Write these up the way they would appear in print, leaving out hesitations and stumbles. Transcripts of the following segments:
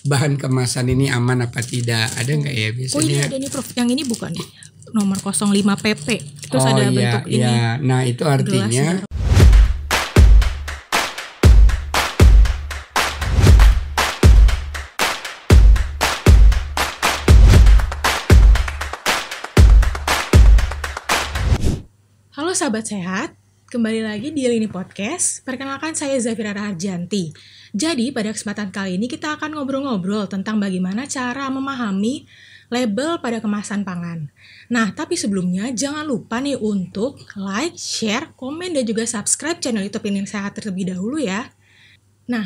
bahan kemasan ini aman apa tidak, ada nggak ya biasanya? Oh ini ada nih Prof, yang ini bukan nih nomor 05 PP, terus ada bentuk ini. Iya. Nah itu artinya Halo sahabat sehat, kembali lagi di Lini Podcast. Perkenalkan saya Zafira Raharjanti. Jadi pada kesempatan kali ini kita akan ngobrol-ngobrol tentang bagaimana cara memahami label pada kemasan pangan. Nah, tapi sebelumnya jangan lupa nih untuk like, share, komen, dan juga subscribe channel YouTube Lini Sehat terlebih dahulu ya. Nah,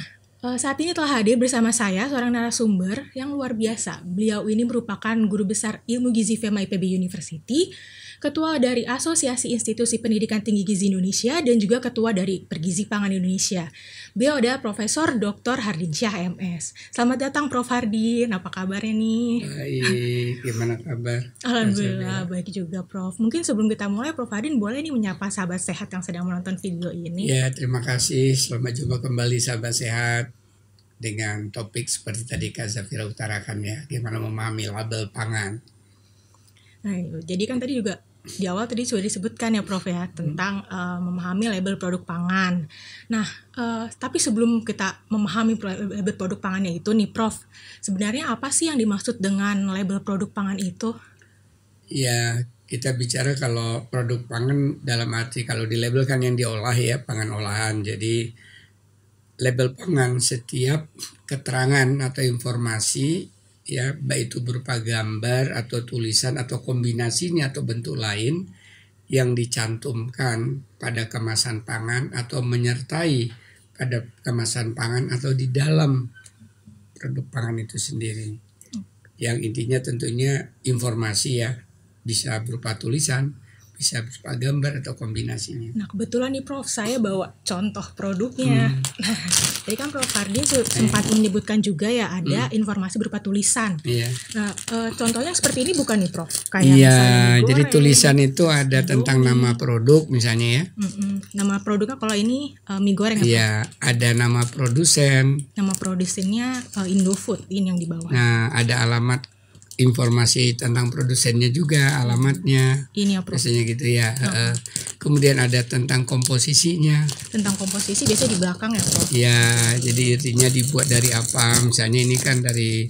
saat ini telah hadir bersama saya seorang narasumber yang luar biasa. Beliau ini merupakan Guru Besar Ilmu Gizi FEMA IPB University, Ketua dari Asosiasi Institusi Pendidikan Tinggi Gizi Indonesia, dan juga Ketua dari Pergizi Pangan Indonesia. Beliau adalah Profesor Dr. Hardinsyah MS. Selamat datang Prof. Hardin, apa kabarnya nih? baik, gimana kabar? Alhamdulillah, baik juga Prof. Mungkin sebelum kita mulai, Prof. Hardin boleh nih menyapa sahabat sehat yang sedang menonton video ini? Ya, terima kasih. Selamat jumpa kembali sahabat sehat dengan topik seperti tadi Kak Zafira utarakan ya, gimana memahami label pangan. Nah, jadi kan tadi juga di awal tadi sudah disebutkan ya Prof ya tentang memahami label produk pangan. Nah, tapi sebelum kita memahami label produk pangannya itu nih Prof, sebenarnya apa sih yang dimaksud dengan label produk pangan itu? Ya, kita bicara kalau produk pangan dalam arti kalau di label kan yang diolah ya, pangan olahan. Jadi label pangan setiap keterangan atau informasi ya, baik itu berupa gambar atau tulisan atau kombinasinya atau bentuk lain yang dicantumkan pada kemasan pangan atau menyertai pada kemasan pangan atau di dalam produk pangan itu sendiri. Yang intinya tentunya informasi ya, bisa berupa tulisan, bisa berupa gambar atau kombinasinya. Nah, kebetulan nih Prof, saya bawa contoh produknya. Nah, tadi kan Prof Hardin sempat menyebutkan juga ya ada informasi berupa tulisan. Iya. Nah, contohnya seperti ini bukan nih Prof? Kayak Iya, misalnya mie jadi goreng, tulisan itu ada tentang nama produk misalnya ya. Nama produknya kalau ini mie goreng. Iya, ada nama produsen. Nama produsennya Indofood, ini yang di bawah. Nah, ada alamat informasi tentang produsennya juga, alamatnya. Ini ya Prof. Biasanya gitu ya. Kemudian ada tentang komposisinya. Tentang komposisi biasanya di belakang ya Prof. Ya, jadi artinya dibuat dari apa? Misalnya ini kan dari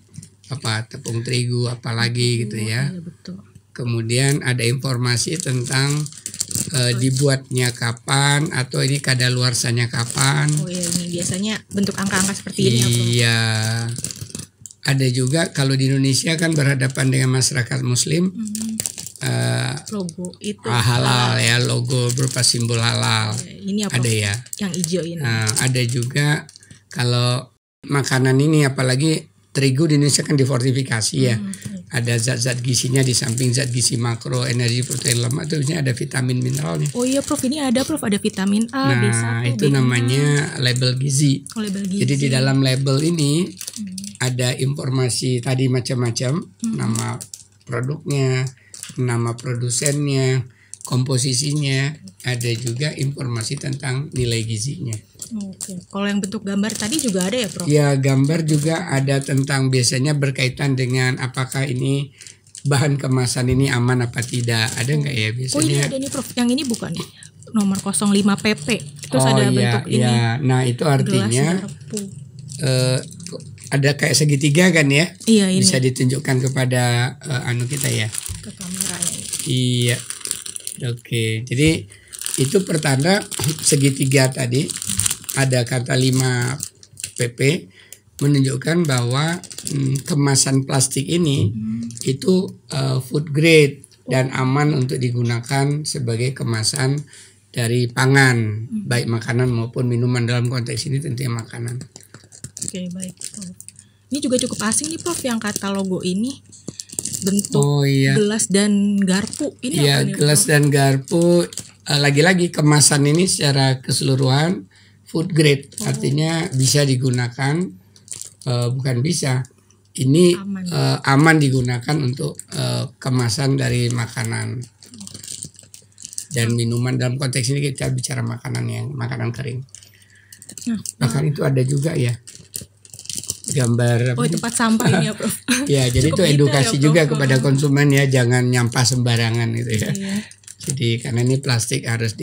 apa, tepung terigu apalagi gitu ya. Iya betul. Kemudian ada informasi tentang dibuatnya kapan atau ini kadaluarsanya kapan. Oh iya, ini biasanya bentuk angka-angka seperti ini ya Prof. Iya. Ada juga kalau di Indonesia kan berhadapan dengan masyarakat Muslim, Logo itu halal ya, logo berupa simbol halal. ini apa? Ada ya. Yang hijau ini. Nah, ada juga kalau makanan ini apalagi terigu di Indonesia kan difortifikasi ya. Ada zat-zat gizinya di samping zat gizi makro, energi, protein, lemak itu biasanya ada vitamin mineralnya. Oh iya Prof, ini ada Prof, ada vitamin A, Nah, B1, itu B6. namanya label gizi. Oh, label gizi. Jadi di dalam label ini ada informasi tadi macam-macam, nama produknya, nama produsennya, komposisinya, ada juga informasi tentang nilai gizinya. Oke. Kalau yang bentuk gambar tadi juga ada ya Prof? Ya, gambar juga ada tentang biasanya berkaitan dengan apakah ini bahan kemasan ini aman apa tidak, ada nggak ya biasanya? Oh ini ada nih Prof, yang ini bukan nih nomor 05 PP, terus ada bentuk ini. Ya, nah itu artinya ada kayak segitiga kan ya? Iya ini. Bisa ditunjukkan kepada anu kita ya. Ke kameranya ini. Iya. Oke. Jadi itu pertanda segitiga tadi ada kata 5 pp menunjukkan bahwa kemasan plastik ini itu food grade dan aman untuk digunakan sebagai kemasan dari pangan, baik makanan maupun minuman. Dalam konteks ini tentunya makanan. Oke, baik Prof. Ini juga cukup asing nih Prof, yang kata logo ini bentuk gelas dan garpu. Ini ya, apa nih, gelas Prof? dan garpu. Lagi-lagi kemasan ini secara keseluruhan food grade, artinya bisa digunakan, bukan bisa. Ini aman digunakan untuk kemasan dari makanan dan minuman. Dalam konteks ini kita bicara makanan kering. Bahkan itu ada juga ya gambar. Oh, tempat sampah ini ya, Prof. Ya, jadi itu Cukup detail edukasi ya, juga Prof. kepada konsumen ya, jangan nyampah sembarangan gitu ya. Iya. Jadi karena ini plastik harus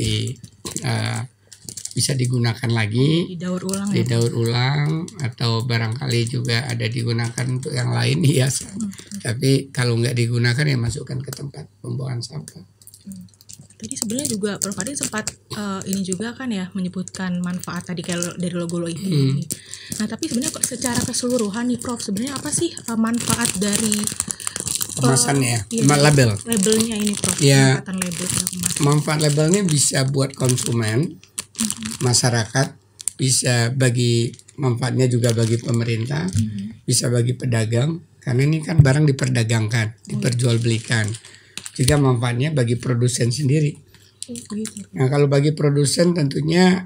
bisa digunakan lagi, Didaur ulang ya. didaur ulang, atau barangkali juga ada digunakan untuk yang lain hiasan. Tapi kalau nggak digunakan ya masukkan ke tempat pembuangan sampah. Tadi sebenarnya juga Prof Adin sempat ini juga kan ya menyebutkan manfaat tadi kayak dari logo ini. Nah, tapi sebenarnya secara keseluruhan nih Prof, sebenarnya apa sih manfaat dari Kemasannya, iya, labelnya ini Prof? Ya, Manfaatan label kemasan. manfaat labelnya bisa buat konsumen, masyarakat, bisa bagi manfaatnya juga bagi pemerintah, bisa bagi pedagang, karena ini kan barang diperdagangkan, diperjualbelikan. Juga manfaatnya bagi produsen sendiri. Nah, kalau bagi produsen tentunya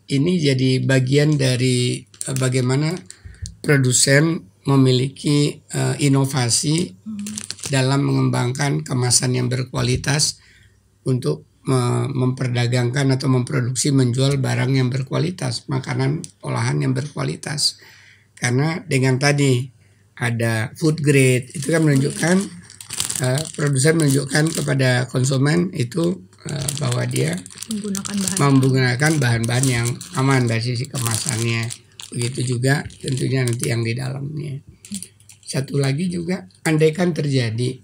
ini jadi bagian dari bagaimana produsen memiliki inovasi dalam mengembangkan kemasan yang berkualitas untuk memperdagangkan atau memproduksi menjual barang yang berkualitas, makanan olahan yang berkualitas. Karena dengan tadi ada food grade, itu kan menunjukkan produsen menunjukkan kepada konsumen itu bahwa dia menggunakan bahan-bahan yang aman dari sisi kemasannya. Begitu juga tentunya nanti yang di dalamnya. Satu lagi juga, andaikan terjadi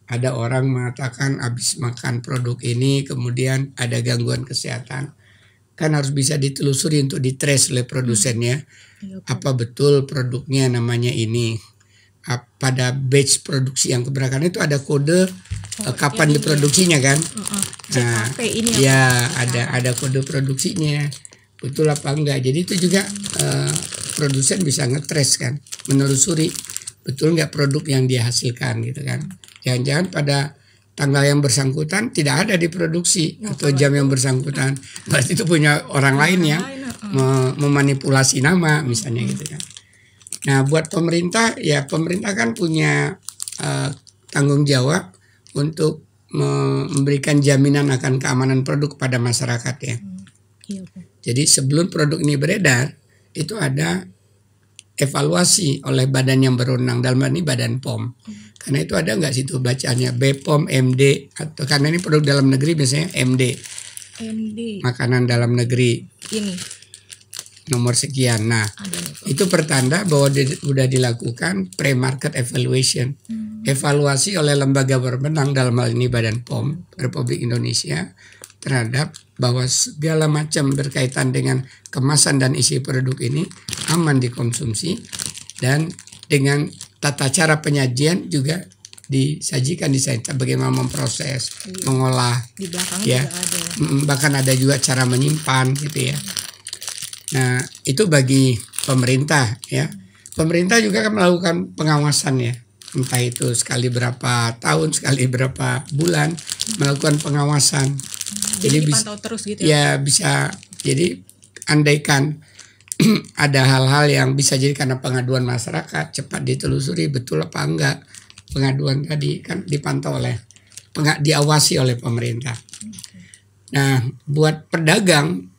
ada orang mengatakan habis makan produk ini kemudian ada gangguan kesehatan, kan harus bisa ditelusuri untuk ditrace oleh produsennya. Apa betul produknya namanya ini? Pada batch produksi yang keberangkatan itu ada kode kapan diproduksinya kan? Nah, ya ada kode produksinya, betul apa enggak? Jadi itu juga produsen bisa ngetrace kan, menelusuri betul enggak produk yang dia hasilkan gitu kan? Jangan-jangan pada tanggal yang bersangkutan tidak ada diproduksi atau jam yang bersangkutan, berarti itu punya orang lain yang memanipulasi nama misalnya gitu kan. Nah, buat pemerintah ya, pemerintah kan punya tanggung jawab untuk memberikan jaminan akan keamanan produk kepada masyarakat ya. Jadi sebelum produk ini beredar itu ada evaluasi oleh badan yang berwenang, dalam hal ini Badan POM. Karena itu ada nggak situ bacaannya BPOM, MD, atau karena ini produk dalam negeri biasanya MD. Makanan dalam negeri. Ini nomor sekian. Nah, itu pertanda bahwa sudah dilakukan pre-market evaluation. Evaluasi oleh lembaga berwenang, dalam hal ini Badan POM Republik Indonesia, terhadap bahwa segala macam berkaitan dengan kemasan dan isi produk ini aman dikonsumsi, dan dengan tata cara penyajian juga disajikan di sana, bagaimana memproses, mengolah, di belakang ya, juga ada. Bahkan ada juga cara menyimpan gitu ya. Nah, itu bagi pemerintah ya. Pemerintah juga akan melakukan pengawasan ya. Entah itu sekali berapa tahun, sekali berapa bulan melakukan pengawasan. Jadi dipantau terus gitu ya. Bisa. Jadi andaikan ada hal-hal yang bisa jadi karena pengaduan masyarakat, cepat ditelusuri betul apa enggak pengaduan tadi, kan dipantau diawasi oleh pemerintah. Nah, buat pedagang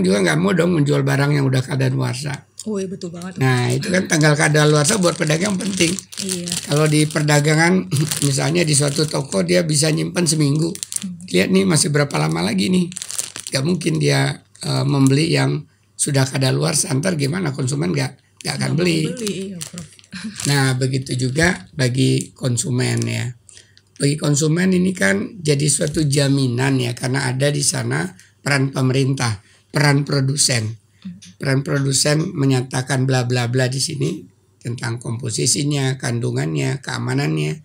juga nggak mau dong menjual barang yang udah kadaluarsa. Oh iya, betul banget. Nah, itu kan tanggal kadaluarsa buat pedagang penting. Iya. Kalau di perdagangan misalnya di suatu toko dia bisa nyimpan seminggu. Lihat nih masih berapa lama lagi nih. Gak mungkin dia membeli yang sudah kadaluarsa, ntar gimana konsumen gak akan beli. Iya, Prof. Nah, begitu juga bagi konsumen ya. Bagi konsumen ini kan jadi suatu jaminan ya, karena ada di sana peran pemerintah, peran produsen. Peran produsen menyatakan bla bla bla di sini tentang komposisinya, kandungannya, keamanannya.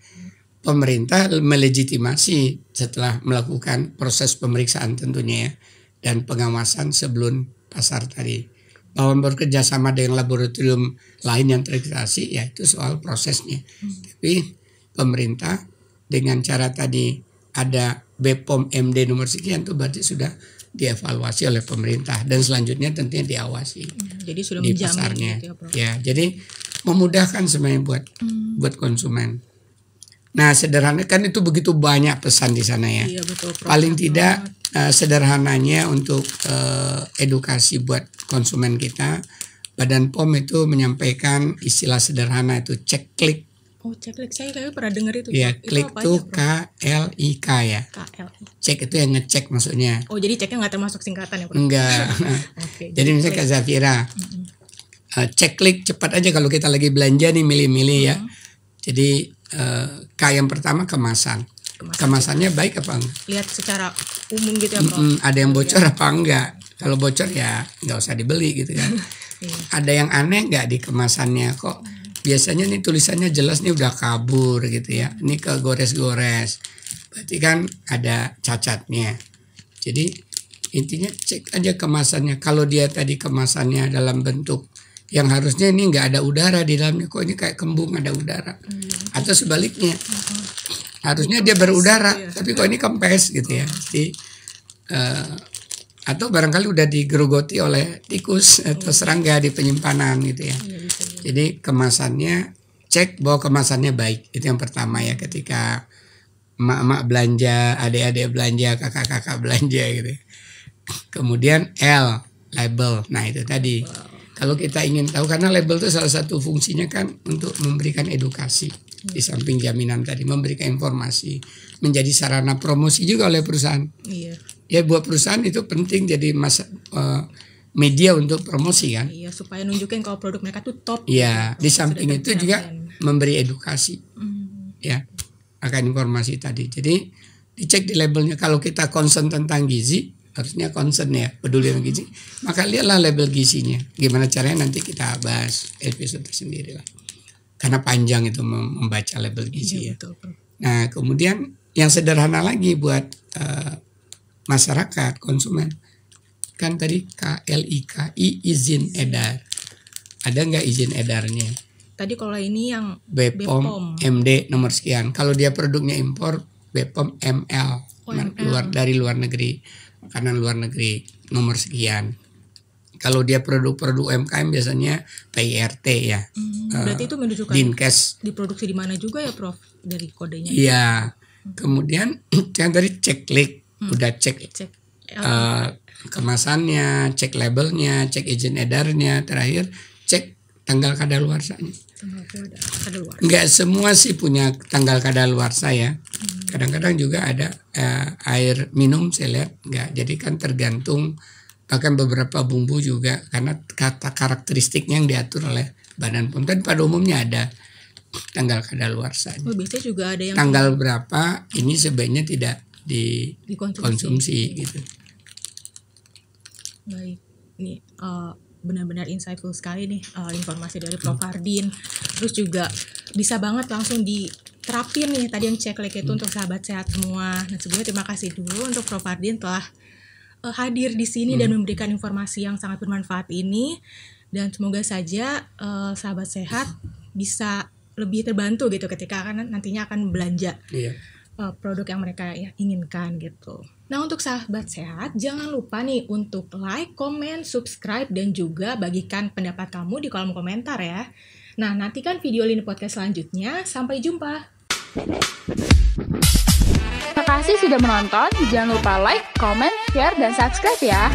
Pemerintah melegitimasi setelah melakukan proses pemeriksaan tentunya ya, dan pengawasan sebelum pasar tadi. Bahwa bekerja sama dengan laboratorium lain yang terakreditasi ya itu soal prosesnya. Tapi pemerintah dengan cara tadi ada BPOM MD nomor sekian itu berarti sudah dievaluasi oleh pemerintah dan selanjutnya tentunya diawasi. Jadi sudah di menjamin pasarnya. gitu ya, Prof. Ya, jadi memudahkan sebenarnya buat konsumen. Nah, sederhana kan itu begitu banyak pesan di sana ya. Iya, betul, Prof. Paling tidak sederhananya untuk edukasi buat konsumen kita Badan POM itu menyampaikan istilah sederhana itu cek klik. Oh, cek klik, saya kayaknya pernah dengar itu. Ya, Prof. klik itu KLIK ya. KLI. Cek itu yang ngecek maksudnya. Oh, jadi ceknya nggak termasuk singkatan ya, Prof? Enggak. Oke, Jadi misalnya Kak Zafira, cek klik cepat aja kalau kita lagi belanja nih milih-milih ya. Jadi K yang pertama kemasan. Kemasannya baik apa enggak? Lihat secara umum gitu ya, Prof. Ada yang bocor apa enggak? Kalau bocor ya nggak usah dibeli gitu kan. Ada yang aneh nggak di kemasannya kok? Biasanya nih tulisannya jelas nih udah kabur gitu ya. Ini kegores-gores. Berarti kan ada cacatnya. Jadi intinya cek aja kemasannya. Kalau dia tadi kemasannya dalam bentuk yang harusnya ini nggak ada udara di dalamnya, kok ini kayak kembung ada udara. Atau sebaliknya. Harusnya dia berudara, tapi kok ini kempes gitu ya. Jadi atau barangkali udah digerogoti oleh tikus atau serangga di penyimpanan gitu ya. Jadi kemasannya, cek bahwa kemasannya baik. Itu yang pertama ya, ketika emak-emak belanja, adik-adik belanja, kakak-kakak belanja gitu. Kemudian L, label. Nah itu tadi. Kalau kita ingin tahu, karena label itu salah satu fungsinya kan untuk memberikan edukasi. Di samping jaminan tadi, memberikan informasi. Menjadi sarana promosi juga oleh perusahaan. Iya. Ya buat perusahaan itu penting jadi media untuk promosi kan. Iya, supaya nunjukin kalau produk mereka tuh top. Iya, di samping Sudah itu juga memberi edukasi. Ya, akan informasi tadi. Jadi dicek di labelnya. Kalau kita concern tentang gizi, harusnya concern ya, peduli dengan gizi. Maka lihatlah label gizinya. Gimana caranya nanti kita bahas episode tersendiri lah. Karena panjang itu membaca label gizi ya. Betul. Nah, kemudian yang sederhana lagi buat masyarakat, konsumen. Kan tadi KLIKI izin edar. Ada nggak izin edarnya? Tadi kalau ini yang BPOM MD nomor sekian. Kalau dia produknya impor, BPOM ML. Dari luar negeri, makanan luar negeri nomor sekian. Kalau dia produk-produk UMKM biasanya PIRT ya. Berarti itu menunjukkan Dinkes. diproduksi di mana juga ya, Prof? Dari kodenya. Iya. Kemudian yang tadi cek klik, udah cek kemasannya, cek labelnya, cek izin edarnya, terakhir cek tanggal kadaluarsanya. Enggak semua sih punya tanggal kadaluarsa ya. Kadang-kadang juga ada air minum saya lihat enggak. Jadi kan tergantung, bahkan beberapa bumbu juga karena kata karakteristiknya yang diatur oleh Badan POM. Dan pada umumnya ada tanggal kadaluarsanya. Oh, biasanya juga ada yang tanggal berapa ini sebaiknya tidak dikonsumsi gitu. Baik, ini benar-benar insightful sekali nih informasi dari Prof. Hardin. Terus juga bisa banget langsung diterapin nih tadi yang checklist itu untuk sahabat sehat semua. Nah, sebelumnya terima kasih dulu untuk Prof. Hardin telah hadir di sini dan memberikan informasi yang sangat bermanfaat ini. Dan semoga saja sahabat sehat bisa lebih terbantu gitu ketika nantinya akan belanja produk yang mereka inginkan gitu. Nah, untuk sahabat sehat, jangan lupa nih untuk like, comment, subscribe, dan juga bagikan pendapat kamu di kolom komentar ya. Nah, nantikan video Lini Podcast selanjutnya. Sampai jumpa. Terima kasih sudah menonton. Jangan lupa like, comment, share, dan subscribe ya.